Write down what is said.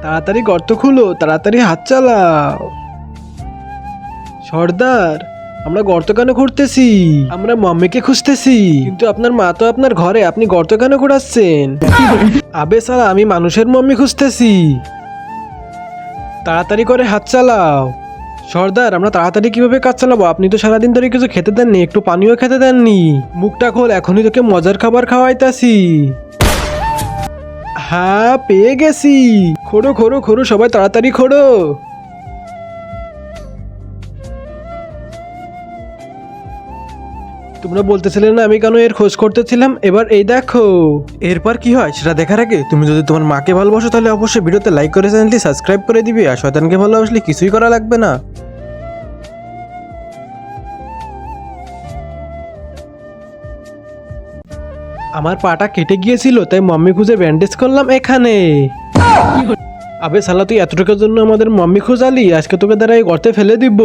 তাড়াতাড়ি গর্ত খুলো, তাড়াতাড়ি হাত চালাও। সর্দার, আমরা গর্ত কেন খুঁড়তেছি? আমরা মাম্মিকে খুঁজতেছি, কিন্তু আপনার মা তো আপনার ঘরে, আপনি গর্ত কেন খুঁড়াচ্ছেন? আবে সালা, আমি মানুষের মাম্মি খুঁজতেছি। তাড়াতাড়ি করে হাত চালাও। সর্দার, আমরা তাড়াতাড়ি কিভাবে কাজ চালাবো? আপনি তো সারাদিন ধরে কিছু খেতে দেননি, একটু পানিও খেতে দেননি। মুখটা খোল, এখনই তোকে মজার খাবার খাওয়াইতাছি। হ্যাঁ, পেয়ে গেছি। খোড়ো খোড়ো খোড়ো, সবাই তাড়াতাড়ি খোড়ো। তোমরা বলতেছিলে না আমি কেন এর খোঁজ করতেছিলাম, এবার এই দেখো। এরপর কি হয় সেটা দেখার আগে তুমি যদি তোমার মাকে ভালোবাসো তাহলে অবশ্যই ভিডিওতে লাইক করে চ্যানেলটি সাবস্ক্রাইব করে দিবে, আর শয়তানকে ভালোবাসলে কিছুই করা লাগবে না। আমার পাটা কেটে গিয়েছিল, তাই মাম্মি খুঁজে ব্যান্ডেজ করলাম এখানে। আবে শালা, তুই এতটুকুর জন্য আমাদের মাম্মি খোঁজালি? আজকে তোকে দ্বারা এই গর্তে ফেলে দিব।